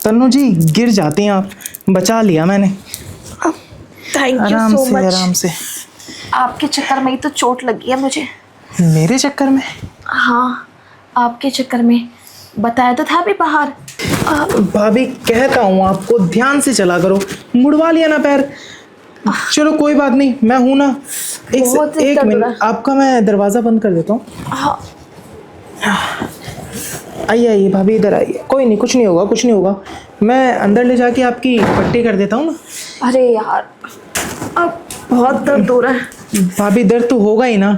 तन्नू जी गिर जाती हैं आप, बचा लिया मैंने। थैंक यू आराम सो से मच। आराम से। आपके चक्कर में ही तो चोट लगी है मुझे। मेरे चक्कर में? हाँ, आपके चक्कर में। बताया तो था अभी बाहर। भाभी कहता हूँ आपको, ध्यान से चला करो, मुड़वा लिया ना पैर। चलो कोई बात नहीं, मैं हूं ना। बहुत एक दर्द हो रहा मिनट, आपका मैं दरवाजा बंद कर देता हूँ। हाँ, आइए आइए भाभी, इधर आइए। कोई नहीं, कुछ नहीं होगा, कुछ नहीं होगा। मैं अंदर ले जाके आपकी पट्टी कर देता हूँ ना। अरे यार, अब बहुत दर्द हो रहा है। भाभी दर्द तो होगा ही ना,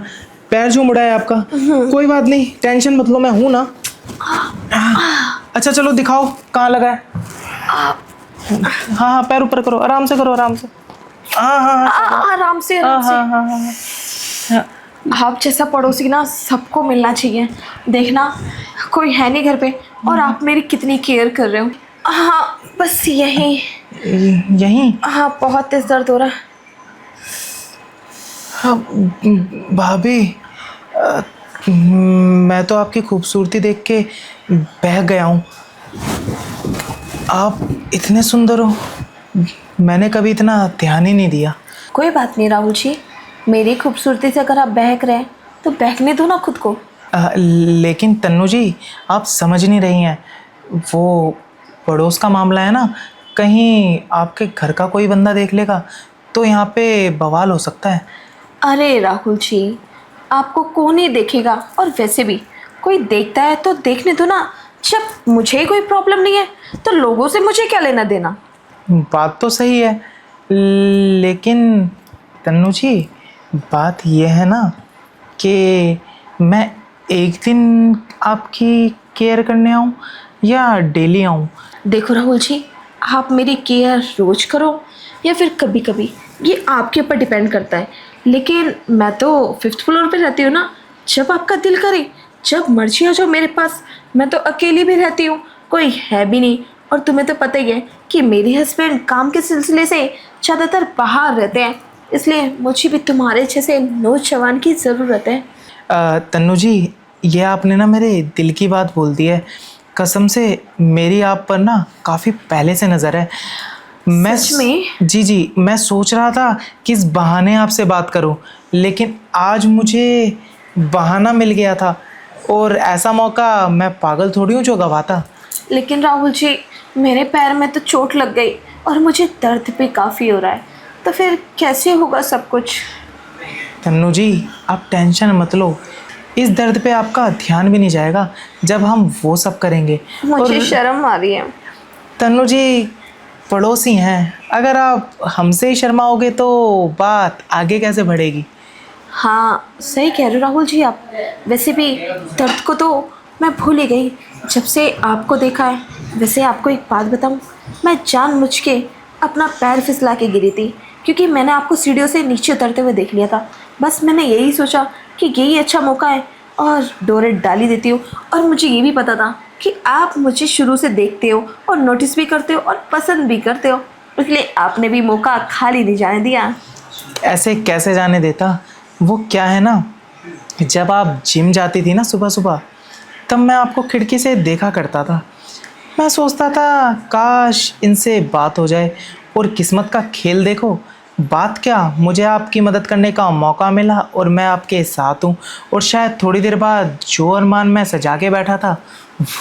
पैर जो मुड़ा है आपका। कोई बात नहीं, टेंशन मत लो, मैं हूं ना। अच्छा चलो दिखाओ कहाँ लगा है। हाँ हाँ, पैर ऊपर करो, आराम से करो, आराम से। हाँ हाँ हाँ आराम से, हाँ आराम से। हाँ हाँ हाँ। आप जैसा पड़ोसी ना सबको मिलना चाहिए। देखना, कोई है नहीं घर पे और आप मेरी कितनी केयर कर रहे हो। हाँ, बस यही। यहीं? हाँ, बहुत तेज दर्द हो रहा है। हाँ, भाभी मैं तो आपकी खूबसूरती देख के बह गया हूँ। आप इतने सुंदर हो, मैंने कभी इतना ध्यान ही नहीं दिया। कोई बात नहीं राहुल जी, मेरी खूबसूरती से अगर आप बहक रहे हैं तो बहकने दो ना खुद को। लेकिन तन्नू जी, आप समझ नहीं रही हैं। वो पड़ोस का मामला है ना, कहीं आपके घर का कोई बंदा देख लेगा तो यहाँ पे बवाल हो सकता है। अरे राहुल जी, आपको कौन ही देखेगा, और वैसे भी कोई देखता है तो देखने दो ना। जब मुझे कोई प्रॉब्लम नहीं है तो लोगों से मुझे क्या लेना देना। बात तो सही है, लेकिन तन्नू जी, बात यह है ना कि मैं एक दिन आपकी केयर करने आऊँ या डेली आऊँ? देखो राहुल जी, आप मेरी केयर रोज करो या फिर कभी कभी, ये आपके ऊपर डिपेंड करता है। लेकिन मैं तो 5th फ्लोर पे रहती हूँ ना। जब आपका दिल करे जब मर्जी आ जाओ मेरे पास। मैं तो अकेली भी रहती हूँ, कोई है भी नहीं। और तुम्हें तो पता ही है कि मेरे हस्बैंड काम के सिलसिले से ज़्यादातर बाहर रहते हैं, इसलिए मुझे भी तुम्हारे जैसे नौजवान की ज़रूरत है। तन्नू जी, ये आपने ना मेरे दिल की बात बोल दी है। कसम से मेरी आप पर ना काफ़ी पहले से नज़र है। सच में? जी जी, मैं सोच रहा था किस बहाने आपसे बात करूं, लेकिन आज मुझे बहाना मिल गया था। और ऐसा मौका मैं पागल थोड़ी हूँ जो गवाता। लेकिन राहुल जी, मेरे पैर में तो चोट लग गई और मुझे दर्द भी काफ़ी हो रहा है, तो फिर कैसे होगा सब कुछ। तन्नू जी, आप टेंशन मत लो, इस दर्द पे आपका ध्यान भी नहीं जाएगा जब हम वो सब करेंगे। मुझे और शर्म आ रही है। तन्नू जी, पड़ोसी हैं, अगर आप हमसे ही शर्माओगे तो बात आगे कैसे बढ़ेगी। हाँ, सही कह रहे हो राहुल जी आप। वैसे भी दर्द को तो मैं भूल ही गई जब से आपको देखा है। वैसे आपको एक बात बताऊँ, मैं जानबूझ के अपना पैर फिसला के गिरी थी, क्योंकि मैंने आपको सीढ़ियों से नीचे उतरते हुए देख लिया था। बस मैंने यही सोचा कि यही अच्छा मौका है और डोरे डाल ही देती हूँ। और मुझे ये भी पता था कि आप मुझे शुरू से देखते हो और नोटिस भी करते हो और पसंद भी करते हो, इसलिए आपने भी मौका खाली नहीं जाने दिया। ऐसे कैसे जाने देता। वो क्या है ना, जब आप जिम जाती थी ना सुबह सुबह, तब मैं आपको खिड़की से देखा करता था। मैं सोचता था काश इनसे बात हो जाए। और किस्मत का खेल देखो, बात क्या, मुझे आपकी मदद करने का मौका मिला और मैं आपके साथ हूँ। और शायद थोड़ी देर बाद जो अरमान मैं सजा के बैठा था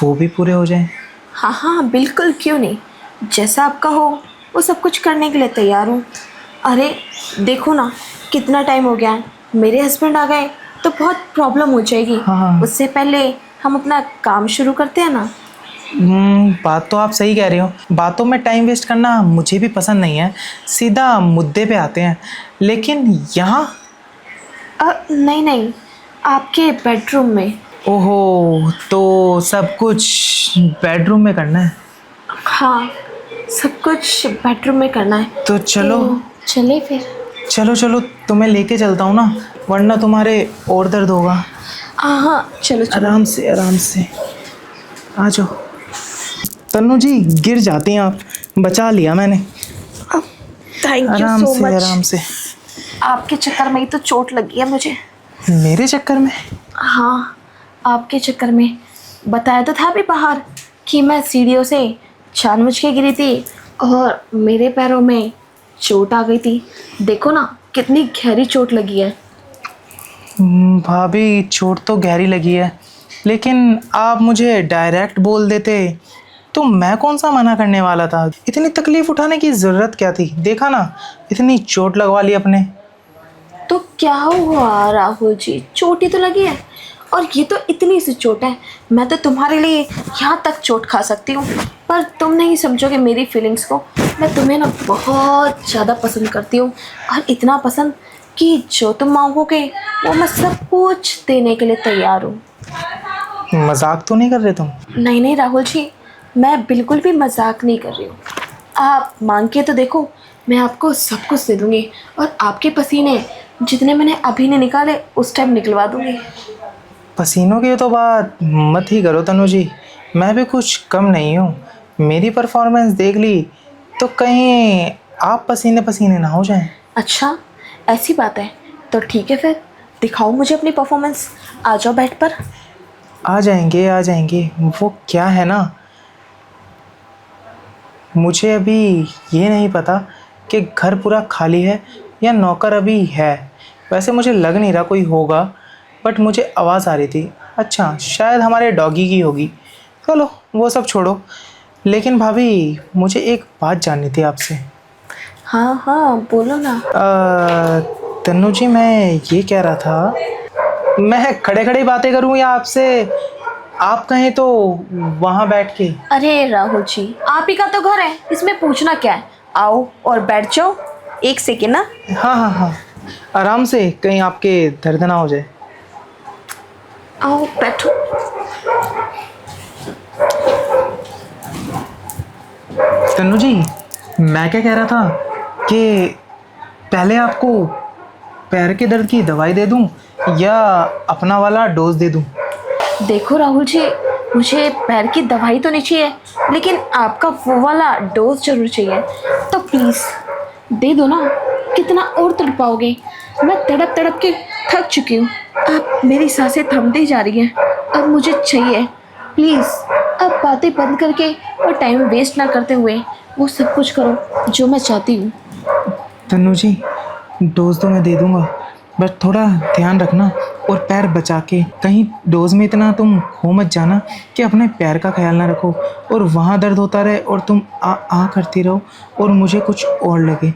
वो भी पूरे हो जाएं। हाँ हाँ, बिल्कुल, क्यों नहीं। जैसा आपका हो वो सब कुछ करने के लिए तैयार हूँ। अरे देखो ना, कितना टाइम हो गया है। मेरे हस्बैंड आ गए तो बहुत प्रॉब्लम हो जाएगी। हाँ। उससे पहले हम अपना काम शुरू करते हैं ना। बात तो आप सही कह रहे हो, बातों में टाइम वेस्ट करना मुझे भी पसंद नहीं है। सीधा मुद्दे पे आते हैं। लेकिन यहाँ? नहीं नहीं, आपके बेडरूम में। ओहो, तो सब कुछ बेडरूम में करना है? हाँ, सब कुछ बेडरूम में करना है। तो चलो। तो चले फिर। चलो चलो, तुम्हें लेके चलता हूँ ना, वरना तुम्हारे और दर्द होगा। हाँ हाँ, चलो चलो। आराम से आराम से आ जाओ। तन्नू जी गिर जाती हैं आप, बचा लिया मैंने। थैंक यू आराम सो से मच। आराम से। आपके चक्कर में ही तो चोट लगी है मुझे। मेरे चक्कर में? हाँ, आपके चक्कर में। बताया तो था अभी बाहर कि मैं सीढ़ियों से जानबूझ के गिरी थी और मेरे पैरों में चोट आ गई थी। देखो ना कितनी गहरी चोट लगी है। भाभी चोट तो गहरी लगी है, लेकिन आप मुझे डायरेक्ट बोल देते तो मैं कौन सा मना करने वाला था। इतनी तकलीफ उठाने की ज़रूरत क्या थी, देखा ना इतनी चोट लगवा ली अपने। तो क्या हुआ राहुल जी, चोट ही तो लगी है और ये तो इतनी सी चोट है। मैं तो तुम्हारे लिए यहाँ तक चोट खा सकती हूँ, पर तुम नहीं समझोगे मेरी फीलिंग्स को। मैं तुम्हें ना बहुत ज़्यादा पसंद करती हूँ, और इतना पसंद कि जो तुम मांगोगे वो मैं सब कुछ देने के लिए तैयार हूँ। मजाक तो नहीं कर रहे तुम? नहीं नहीं राहुल जी, मैं बिल्कुल भी मजाक नहीं कर रही हूँ। आप मांग के तो देखो, मैं आपको सब कुछ दे दूँगी और आपके पसीने जितने मैंने अभी नहीं निकाले उस टाइम निकलवा दूँगी। पसीनों की तो बात मत ही करो तनु जी, मैं भी कुछ कम नहीं हूँ। मेरी परफॉर्मेंस देख ली तो कहीं आप पसीने पसीने ना हो जाएं। अच्छा ऐसी बात है, तो ठीक है फिर दिखाओ मुझे अपनी परफॉर्मेंस। आ जाओ बेड पर। आ जाएंगे। वो क्या है ना, मुझे अभी ये नहीं पता कि घर पूरा खाली है या नौकर अभी है। वैसे मुझे लग नहीं रहा कोई होगा, बट मुझे आवाज़ आ रही थी। अच्छा शायद हमारे डॉगी की होगी। चलो वो सब छोड़ो, लेकिन भाभी मुझे एक बात जाननी थी आपसे। हाँ हाँ बोलो ना। तन्नू जी, मैं ये कह रहा था, मैं खड़े खड़े बातें करूं या आपसे आप कहें तो वहाँ बैठ के? अरे राहुल जी, आप ही का तो घर है, इसमें पूछना क्या है। आओ और बैठ जाओ, एक सेकेंड ना। हाँ, आराम से, कहीं आपके दर्द ना हो जाए। आओ बैठो। तन्नू जी, मैं क्या कह रहा था कि पहले आपको पैर के दर्द की दवाई दे दूं या अपना वाला डोज दे दूं? देखो राहुल जी, मुझे पैर की दवाई तो नहीं चाहिए, लेकिन आपका वो वाला डोज जरूर चाहिए। तो प्लीज़ दे दो ना, कितना और तड़पाओगे। मैं तड़प तड़प के थक चुकी हूँ, अब मेरी सांसें थमती जा रही हैं। अब मुझे चाहिए, प्लीज़ अब बातें बंद करके और टाइम वेस्ट ना करते हुए वो सब कुछ करो जो मैं चाहती हूँ। तन्नू जी, डोज तो मैं दे दूंगा, बट थोड़ा ध्यान रखना और पैर बचा के। कहीं डोज में इतना तुम हो मत जाना कि अपने पैर का ख्याल ना रखो और वहाँ दर्द होता रहे और तुम आ करती रहो और मुझे कुछ और लगे।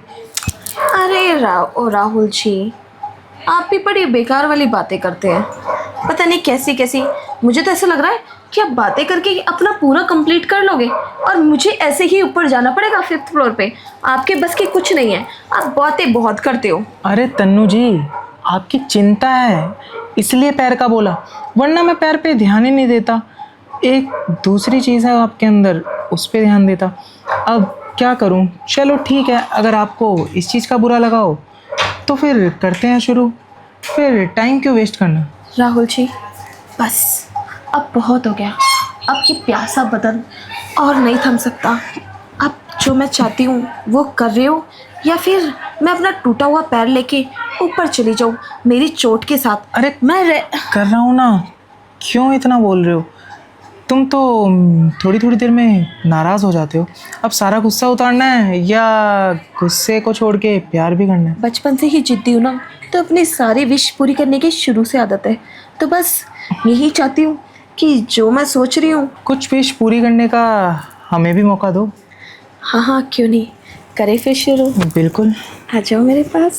अरे राहुल जी, आप भी बड़ी बेकार वाली बातें करते हैं। पता नहीं कैसी कैसी, मुझे तो ऐसा लग रहा है कि आप बातें करके अपना पूरा कंप्लीट कर लोगे और मुझे ऐसे ही ऊपर जाना पड़ेगा 5th फ्लोर पे। आपके बस की कुछ नहीं है, आप बातें बहुत करते हो। अरे तन्नू जी, आपकी चिंता है इसलिए पैर का बोला, वरना मैं पैर पे ध्यान ही नहीं देता। एक दूसरी चीज़ है आपके अंदर, उस पर ध्यान देता। अब क्या करूं? चलो ठीक है, अगर आपको इस चीज़ का बुरा लगा हो तो फिर करते हैं शुरू। फिर टाइम क्यों वेस्ट करना? राहुल जी बस अब बहुत हो गया, अब ये प्यासा बदन और नहीं थम सकता। अब जो मैं चाहती हूँ वो कर रही हूँ, या फिर मैं अपना टूटा हुआ पैर लेके ऊपर चली जाऊँ मेरी चोट के साथ। अरे कर रहा हूँ ना, क्यों इतना बोल रहे हो? तुम तो थोड़ी थोड़ी देर में नाराज़ हो जाते हो। अब सारा गुस्सा उतारना है या गुस्से को छोड़ के प्यार भी करना है? बचपन से ही जिद्दी हूँ ना, तो अपनी सारी विश पूरी करने की शुरू से आदत है। तो बस यही चाहती हूँ कि जो मैं सोच रही हूँ। कुछ विश पूरी करने का हमें भी मौका दो। हाँ हाँ क्यों नहीं, करे फिर शुरू। बिल्कुल, आ जाओ मेरे पास।